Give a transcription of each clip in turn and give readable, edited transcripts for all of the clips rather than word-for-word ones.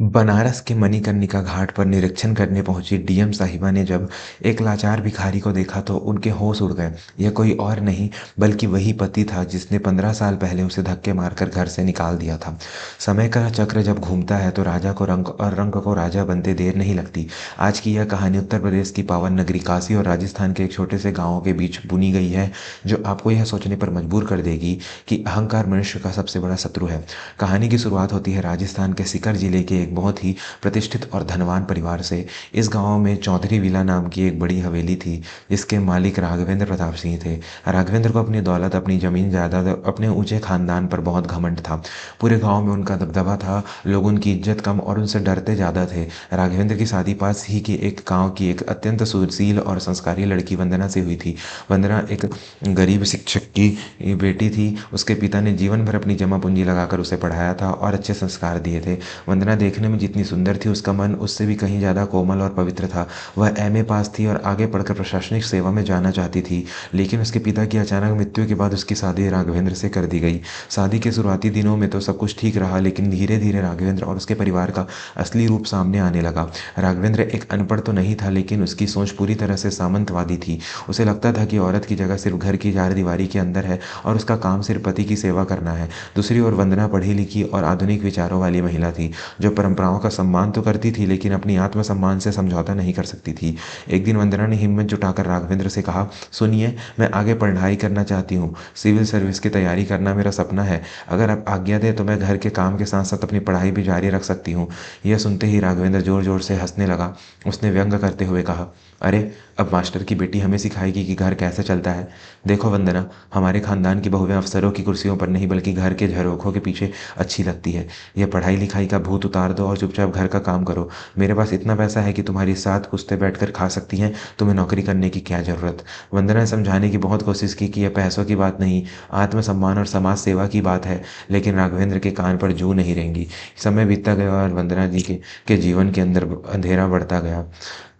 बनारस के मणिकर्णिका घाट पर निरीक्षण करने पहुंची डीएम साहिबा ने जब एक लाचार भिखारी को देखा तो उनके होश उड़ गए। यह कोई और नहीं बल्कि वही पति था जिसने 15 साल पहले उसे धक्के मारकर घर से निकाल दिया था। समय का चक्र जब घूमता है तो राजा को रंग और रंग को राजा बनते देर नहीं लगती। आज की यह कहानी उत्तर प्रदेश की पावन नगरी काशी और राजस्थान के एक छोटे से गाँव के बीच बुनी गई है, जो आपको यह सोचने पर मजबूर कर देगी कि अहंकार मनुष्य का सबसे बड़ा शत्रु है। कहानी की शुरुआत होती है राजस्थान के सीकर जिले के एक बहुत ही प्रतिष्ठित और धनवान परिवार से। इस गांव में चौधरी विला नाम की एक बड़ी हवेली थी, जिसके मालिक राघवेंद्र प्रताप सिंह थे। राघवेंद्र को अपनी दौलत, अपनी जमीन जायदाद, अपने ऊंचे खानदान पर बहुत घमंड था। पूरे गांव में उनका दबदबा था, लोग उनकी इज्जत कम और उनसे डरते ज्यादा थे। राघवेंद्र की शादी पास ही की एक गांव की एक अत्यंत सुशील और संस्कारी लड़की वंदना से हुई थी। वंदना एक गरीब शिक्षक की बेटी थी। उसके पिता ने जीवन भर अपनी जमा पूंजी लगाकर उसे पढ़ाया था और अच्छे संस्कार दिए थे। वंदना देखने में जितनी सुंदर थी, उसका मन उससे भी कहीं ज़्यादा कोमल और पवित्र था। वह एमए पास थी और आगे पढ़कर प्रशासनिक सेवा में जाना चाहती थी, लेकिन उसके पिता की अचानक मृत्यु के बाद उसकी शादी राघवेंद्र से कर दी गई। शादी के शुरुआती दिनों में तो सब कुछ ठीक रहा, लेकिन धीरे धीरे राघवेंद्र और उसके परिवार का असली रूप सामने आने लगा। राघवेंद्र एक अनपढ़ तो नहीं था, लेकिन उसकी सोच पूरी तरह से सामंतवादी थी। उसे लगता था कि औरत की जगह सिर्फ घर की चार दीवारी के अंदर है और उसका काम सिर्फ पति की सेवा करना है। दूसरी ओर वंदना पढ़ी लिखी और आधुनिक विचारों वाली महिला थी, जो परंपराओं का सम्मान तो करती थी, लेकिन अपनी आत्मसम्मान से समझौता नहीं कर सकती थी। एक दिन वंदना ने हिम्मत जुटाकर राघवेंद्र से कहा, सुनिए, मैं आगे पढ़ाई करना चाहती हूँ। सिविल सर्विस की तैयारी करना मेरा सपना है। अगर आप आज्ञा दें तो मैं घर के काम के साथ साथ अपनी पढ़ाई भी जारी रख सकती हूँ। यह सुनते ही राघवेंद्र जोर जोर से हंसने लगा। उसने व्यंग करते हुए कहा, अरे, अब मास्टर की बेटी हमें सिखाएगी कि घर कैसे चलता है। देखो वंदना, हमारे खानदान की बहुएं अफसरों की कुर्सियों पर नहीं बल्कि घर के झरोखों के पीछे अच्छी लगती है। यह पढ़ाई लिखाई का भूत उतार दो और चुपचाप घर का काम करो। मेरे पास इतना पैसा है कि तुम्हारी साथ कुश्ते बैठकर खा सकती हैं। तुम्हें नौकरी करने की क्या जरूरत। वंदना ने समझाने की बहुत कोशिश की कि यह पैसों की बात नहीं, आत्मसम्मान और समाज सेवा की बात है, लेकिन राघवेंद्र के कान पर जू नहीं रेंगी। समय बीतता गया और वंदना जी के जीवन के अंदर अंधेरा बढ़ता गया।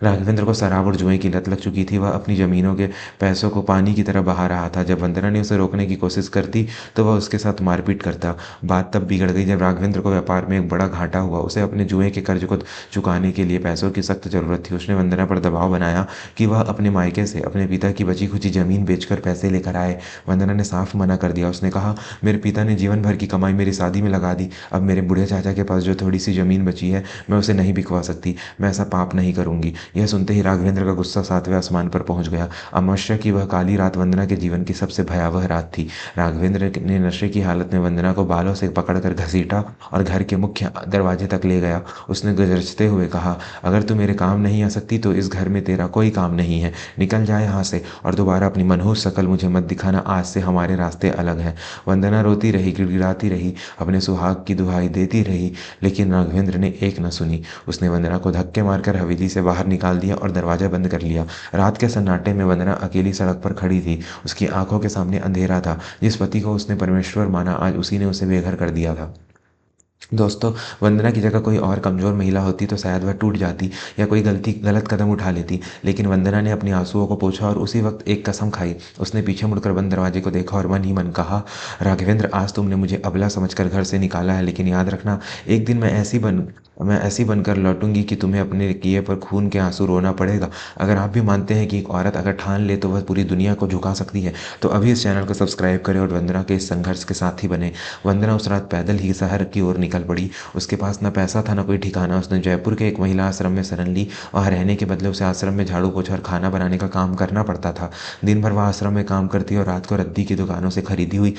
राघवेंद्र को शराब और जुए की लत लग चुकी थी। वह अपनी जमीनों के पैसों को पानी की तरह बहा रहा था। जब वंदना ने उसे रोकने की कोशिश करती तो वह उसके साथ मारपीट करता। बात तब बिगड़ गई जब राघवेंद्र को व्यापार में एक बड़ा घाटा हुआ। उसे अपने जुए के कर्ज को चुकाने के लिए पैसों की सख्त जरूरत थी। उसने वंदना पर दबाव बनाया कि वह अपने मायके से अपने पिता की बची खुची जमीन बेचकर पैसे लेकर आए। वंदना ने साफ मना कर दिया। उसने कहा, मेरे पिता ने जीवन भर की कमाई मेरी शादी में लगा दी। अब मेरे बूढ़े चाचा के पास जो थोड़ी सी जमीन बची है, मैं उसे नहीं बिकवा सकती। मैं ऐसा पाप नहीं करूंगी। यह सुनते ही राघवेंद्र का गुस्सा 7वें आसमान पर पहुंच गया। अमावस्या की वह काली रात वंदना के जीवन की सबसे भयावह रात थी। राघवेंद्र ने नशे की हालत में वंदना को बालों से पकड़कर घसीटा और घर के मुख्य दरवाजे तक ले गया। उसने गरजते हुए कहा, अगर तू मेरे काम नहीं आ सकती तो इस घर में तेरा कोई काम नहीं है। निकल जाए यहाँ से और दोबारा अपनी मनहूस शकल मुझे मत दिखाना। आज से हमारे रास्ते अलग हैं। वंदना रोती रही, गिड़गिड़ाती रही, अपने सुहाग की दुहाई देती रही, लेकिन राघवेंद्र ने एक न सुनी। उसने वंदना को धक्के मारकर हवेली से बाहर निकाल दिया और दरवाजा बंद कर लिया। रात के सन्नाटे में वंदना अकेली सड़क पर खड़ी थी। उसकी आंखों के सामने अंधेरा था। जिस पति को उसने परमेश्वर माना, आज उसी ने उसे बेघर कर दिया था। दोस्तों, वंदना की जगह कोई और कमजोर महिला होती तो शायद वह टूट जाती या कोई गलत कदम उठा लेती, लेकिन वंदना ने अपने आंसुओं को पोंछा और उसी वक्त एक कसम खाई। उसने पीछे मुड़कर बंद दरवाजे को देखा और मन ही मन कहा, राघवेंद्र, आज तुमने मुझे अबला समझकर घर से निकाला है, लेकिन याद रखना, एक दिन मैं ऐसी बनकर लौटूंगी कि तुम्हें अपने किए पर खून के आंसू रोना पड़ेगा। अगर आप भी मानते हैं कि एक औरत अगर ठान ले तो वह पूरी दुनिया को झुका सकती है, तो अभी इस चैनल को सब्सक्राइब करें और वंदना के इस संघर्ष के साथी बने। वंदना उस रात पैदल ही शहर की ओर निकल पड़ी। उसके पास न पैसा था, न कोई ठिकाना। उसने जयपुर के एक महिला आश्रम में शरण ली। वहाँ रहने के बदले उसे आश्रम में झाड़ू पोछा और खाना बनाने का काम करना पड़ता था। दिन भर वह आश्रम में काम करती और रात को रद्दी की दुकानों से खरीदी हुई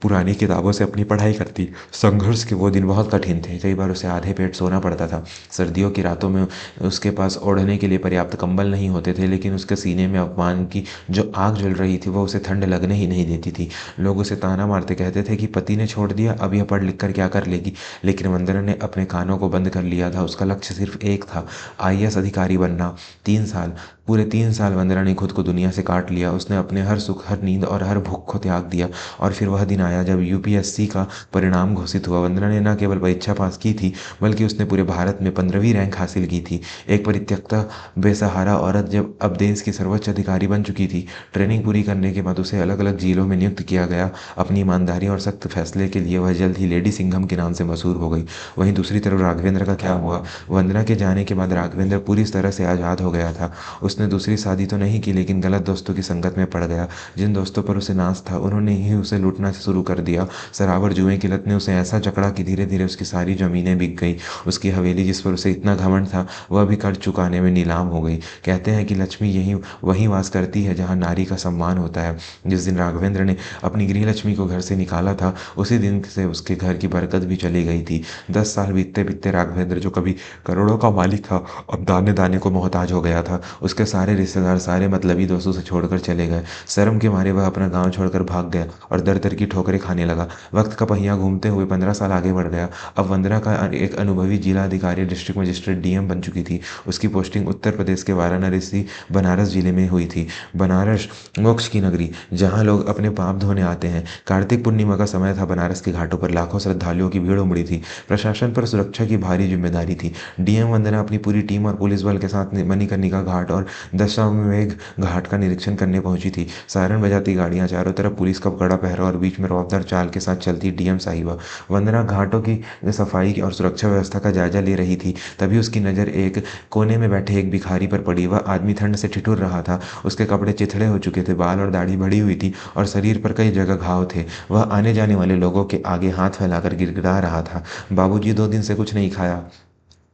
पुरानी किताबों से अपनी पढ़ाई करती। संघर्ष के वो दिन बहुत कठिन थे। कई बार उसे आधे पेट सोना पड़ता था। सर्दियों की रातों में उसके पास ओढ़ने के लिए पर्याप्त कंबल नहीं होते थे, लेकिन उसके सीने में अपमान की जो आग जल रही थी वो उसे ठंड लगने ही नहीं देती थी। लोग उसे ताना मारते कहते थे कि पति ने छोड़ दिया, अब यह पढ़ लिख कर क्या कर लेगी। लेकिन वंदना ने अपने कानों को बंद कर लिया था। उसका लक्ष्य सिर्फ एक था, आईएएस अधिकारी बनना। 3 साल पूरे 3 साल वंदना ने खुद को दुनिया से काट लिया। उसने अपने हर सुख, हर नींद और हर भूख को त्याग दिया। और फिर वह दिन आया जब यूपीएससी का परिणाम घोषित हुआ। वंदना ने न केवल परीक्षा पास की थी, बल्कि उसने पूरे भारत में 15वीं रैंक हासिल की थी। एक परित्यक्ता बेसहारा औरत जब अब देश की सर्वोच्च अधिकारी बन चुकी थी। ट्रेनिंग पूरी करने के बाद उसे अलग अलग जिलों में नियुक्त किया गया। अपनी ईमानदारी और सख्त फैसले के लिए वह जल्द ही लेडी सिंघम के नाम से मशहूर हो गई। वहीं दूसरी तरफ राघवेंद्र का क्या हुआ? वंदना के जाने के बाद राघवेंद्र पूरी तरह से आज़ाद हो गया था। उसने दूसरी शादी तो नहीं की, लेकिन गलत दोस्तों की संगत में पड़ गया। जिन दोस्तों पर उसे नाज था, उन्होंने ही उसे लूटना शुरू कर दिया। शराब और जुए की लत ने उसे ऐसा जकड़ा कि धीरे धीरे उसकी सारी जमीनें बिक गई। उसकी हवेली, जिस पर उसे इतना घमंड था, वह भी कर्ज चुकाने में नीलाम हो गई। कहते हैं कि लक्ष्मी यही वहीं वास करती है जहाँ नारी का सम्मान होता है। जिस दिन राघवेंद्र ने अपनी गृह लक्ष्मी को घर से निकाला था, उसी दिन से उसके घर की बरकत भी चली गई थी। 10 साल बीतते बीतते राघवेंद्र, जो कभी करोड़ों का मालिक था, अब दाने दाने को मोहताज हो गया था। उसके सारे रिश्तेदार, सारे मतलबी दोस्तों से छोड़कर चले गए। शर्म के मारे वह अपना गांव छोड़कर भाग गया और दर दर की ठोकरें खाने लगा। वक्त का पहिया घूमते हुए 15 साल आगे बढ़ गया। अब वंदना का एक अनुभवी जिला अधिकारी, डिस्ट्रिक्ट मजिस्ट्रेट, डीएम बन चुकी थी। उसकी पोस्टिंग उत्तर प्रदेश के वाराणसी, बनारस जिले में हुई थी। बनारस मोक्ष की नगरी, जहाँ लोग अपने पाप धोने आते हैं। कार्तिक पूर्णिमा का समय था। बनारस के घाटों पर लाखों श्रद्धालुओं की भीड़ उमड़ी थी। प्रशासन पर सुरक्षा की भारी जिम्मेदारी थी। डीएम वंदना अपनी पूरी टीम और पुलिस बल के साथ मणिकर्णिका घाट और दशाश्वमेध घाट का निरीक्षण करने पहुंची थी। सायरन बजाती गाड़ियां, चारों तरफ पुलिस का कड़ा पहरा और बीच में रौबदार चाल के साथ चलती डीएम साहिबा। वंदना घाटों की सफाई और सुरक्षा व्यवस्था का जायजा ले रही थी। तभी उसकी नज़र एक कोने में बैठे एक भिखारी पर पड़ी। वह आदमी ठंड से ठिठुर रहा था। उसके कपड़े चिथड़े हो चुके थे, बाल और दाढ़ी बढ़ी हुई थी और शरीर पर कई जगह घाव थे। वह आने जाने वाले लोगों के आगे हाथ फैलाकर गिड़गिड़ा रहा था, बाबूजी 2 दिन से कुछ नहीं खाया,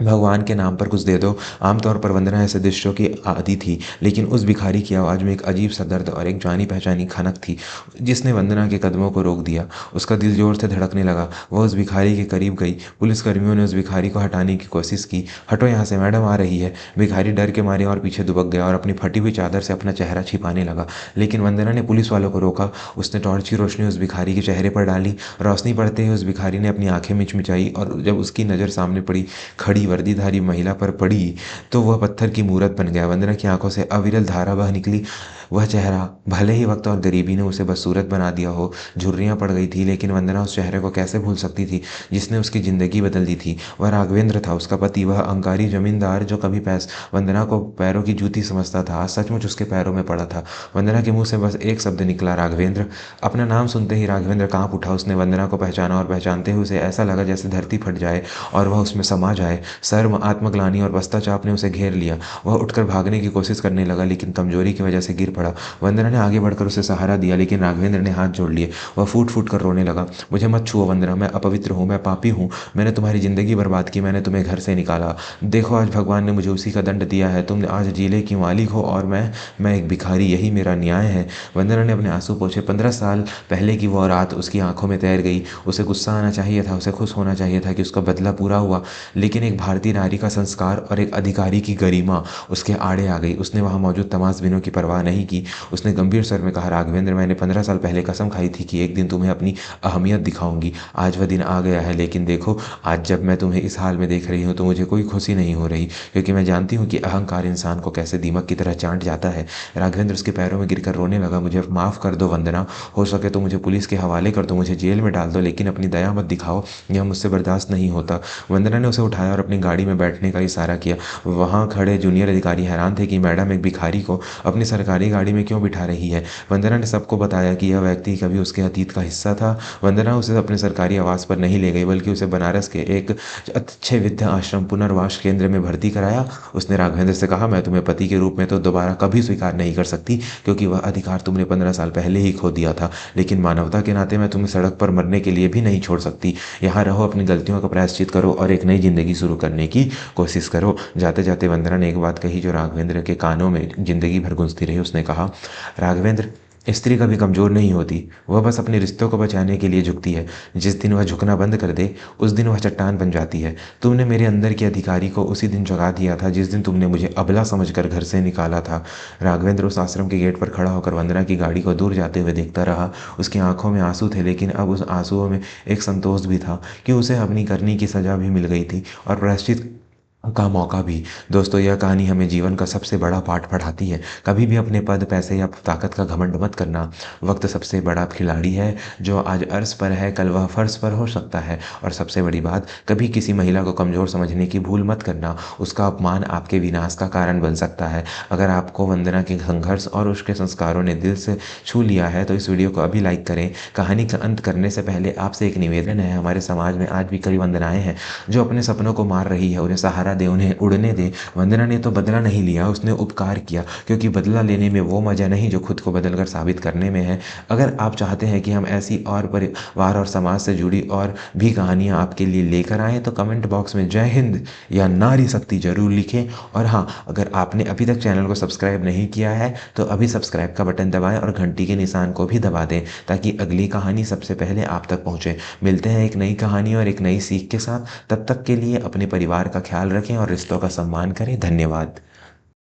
भगवान के नाम पर कुछ दे दो। आमतौर पर वंदना ऐसे दृश्यों की आदी थी, लेकिन उस भिखारी की आवाज़ में एक अजीब सा दर्द और एक जानी पहचानी खनक थी, जिसने वंदना के कदमों को रोक दिया। उसका दिल जोर से धड़कने लगा। वह उस भिखारी के करीब गई। पुलिसकर्मियों ने उस भिखारी को हटाने की कोशिश की। हटो यहाँ से, मैडम आ रही है। भिखारी डर के मारे और पीछे दुबक गया और अपनी फटी हुई चादर से अपना चेहरा छिपाने लगा। लेकिन वंदना ने पुलिस वालों को रोका। उसने टॉर्च की रोशनी उस भिखारी के चेहरे पर डाली। रोशनी पड़ते ही उस भिखारी ने अपनी आंखें मिचमिचाई और जब उसकी नज़र सामने पड़ी, खड़ी वर्दीधारी महिला पर पड़ी, तो वह पत्थर की मूरत बन गया। वंदना की आंखों से अविरल धारा बह निकली। वह चेहरा, भले ही वक्त और गरीबी ने उसे बदसूरत बना दिया हो, झुर्रियां पड़ गई थी, लेकिन वंदना उस चेहरे को कैसे भूल सकती थी जिसने उसकी जिंदगी बदल दी थी। वह राघवेंद्र था, उसका पति, वह अहंकारी जमींदार जो कभी वंदना को पैरों की जूती समझता था, आज सचमुच उसके पैरों में पड़ा था। वंदना के मुंह से बस एक शब्द निकला, राघवेंद्र। अपना नाम सुनते ही राघवेंद्र कांप उठा। उसने वंदना को पहचाना और पहचानते ही उसे ऐसा लगा जैसे धरती फट जाए और वह उसमें समा जाए। शर्म, आत्मग्लानि और पश्चाताप ने उसे घेर लिया। वह उठकर भागने की कोशिश करने लगा, लेकिन कमजोरी की वजह से गिर पड़ा। वंदना ने आगे बढ़कर उसे सहारा दिया, लेकिन राघवेंद्र ने हाथ जोड़ लिए। वह फूट फूट कर रोने लगा। मुझे मत छुओ वंदना, मैं अपवित्र हूँ, मैं पापी हूँ। मैंने तुम्हारी जिंदगी बर्बाद की, मैंने तुम्हें घर से निकाला। देखो आज भगवान ने मुझे उसी का दंड दिया है। तुम आज जिले की मालिक हो और मैं एक भिखारी, यही मेरा न्याय है। वंदना ने अपने आंसू पोंछे। 15 साल पहले की वो रात उसकी आंखों में तैर गई। उसे गुस्सा आना चाहिए था, उसे खुश होना चाहिए था कि उसका बदला पूरा हुआ, लेकिन एक भारतीय नारी का संस्कार और एक अधिकारी की गरिमा उसके आड़े आ गई। उसने वहां मौजूद तमाशबीनों की परवाह नहीं की। उसने गंभीर स्वर में कहा, राघवेंद्र, मैंने 15 साल पहले कसम खाई थी कि एक दिन तुम्हें अपनी अहमियत दिखाऊंगी। आज वह दिन आ गया है, लेकिन देखो आज जब मैं तुम्हें इस हाल में देख रही हूँ तो मुझे कोई खुशी नहीं हो रही, क्योंकि मैं जानती हूँ कि अहंकार इंसान को कैसे दीमक की तरह चाट जाता है। राघवेंद्र उसके पैरों में गिरकर रोने लगा। मुझे माफ़ कर दो वंदना, हो सके तो मुझे पुलिस के हवाले कर दो, मुझे जेल में डाल दो, लेकिन अपनी दया मत दिखाओ, यह मुझसे बर्दाश्त नहीं होता। वंदना ने उसे उठाया और अपनी गाड़ी में बैठने का इशारा किया। वहां खड़े जूनियर अधिकारी हैरान थे कि मैडम एक भिखारी को अपनी सरकारी गाड़ी में क्यों बिठा रही है। वंदना ने सबको बताया कि यह व्यक्ति कभी उसके अतीत का हिस्सा था। वंदना उसे अपने सरकारी आवास पर नहीं ले गई, बल्कि उसे बनारस के एक अच्छे विद्या आश्रम पुनर्वास केंद्र में भर्ती कराया। उसने राघवेंद्र से कहा, मैं तुम्हें पति के रूप में तो दोबारा कभी स्वीकार नहीं कर सकती, क्योंकि वह अधिकार तुमने 15 साल पहले ही खो दिया था, लेकिन मानवता के नाते मैं तुम्हें सड़क पर मरने के लिए भी नहीं छोड़ सकती। यहाँ रहो, अपनी गलतियों का प्रायश्चित करो और एक नई जिंदगी शुरू करने की कोशिश करो। जाते जाते वंदना ने एक बात कही जो राघवेंद्र के कानों में जिंदगी भर गूंजती रही। उसने कहा, राघवेंद्र, स्त्री कभी कमजोर नहीं होती, वह बस अपने रिश्तों को बचाने के लिए झुकती है। जिस दिन वह झुकना बंद कर दे, उस दिन वह चट्टान बन जाती है। तुमने मेरे अंदर के अधिकारी को उसी दिन जगा दिया था जिस दिन तुमने मुझे अबला समझकर घर से निकाला था। राघवेंद्र उस आश्रम के गेट पर खड़ा होकर वंदना की गाड़ी को दूर जाते हुए देखता रहा। उसकी आंखों में आंसू थे, लेकिन अब उस आंसुओं में एक संतोष भी था कि उसे अपनी करनी की सजा भी मिल गई थी और प्रायश्चित का मौका भी। दोस्तों, यह कहानी हमें जीवन का सबसे बड़ा पाठ पढ़ाती है। कभी भी अपने पद, पैसे या ताकत का घमंड मत करना। वक्त सबसे बड़ा खिलाड़ी है। जो आज अर्श पर है, कल वह फर्श पर हो सकता है। और सबसे बड़ी बात, कभी किसी महिला को कमज़ोर समझने की भूल मत करना। उसका अपमान आपके विनाश का कारण बन सकता है। अगर आपको वंदना के संघर्ष और उसके संस्कारों ने दिल से छू लिया है तो इस वीडियो को अभी लाइक करें। कहानी का अंत करने से पहले आपसे एक निवेदन है। हमारे समाज में आज भी कई वंदनाएं हैं जो अपने सपनों को मार रही है। उन्हें सहारा दे, उन्हें उड़ने दे। वंदना ने तो बदला नहीं लिया, उसने उपकार किया, क्योंकि बदला लेने में वो मज़ा नहीं जो खुद को बदलकर साबित करने में है। अगर आप चाहते हैं कि हम ऐसी और परिवार और समाज से जुड़ी और भी कहानियाँ आपके लिए लेकर आएँ तो कमेंट बॉक्स में जय हिंद या नारी शक्ति जरूर लिखें। और हाँ, अगर आपने अभी तक चैनल को सब्सक्राइब नहीं किया है तो अभी सब्सक्राइब का बटन दबाएं और घंटी के निशान को भी दबा दें, ताकि अगली कहानी सबसे पहले आप तक पहुँचे। मिलते हैं एक नई कहानी और एक नई सीख के साथ। तब तक के लिए अपने परिवार का ख्याल रखें और रिश्तों का सम्मान करें। धन्यवाद।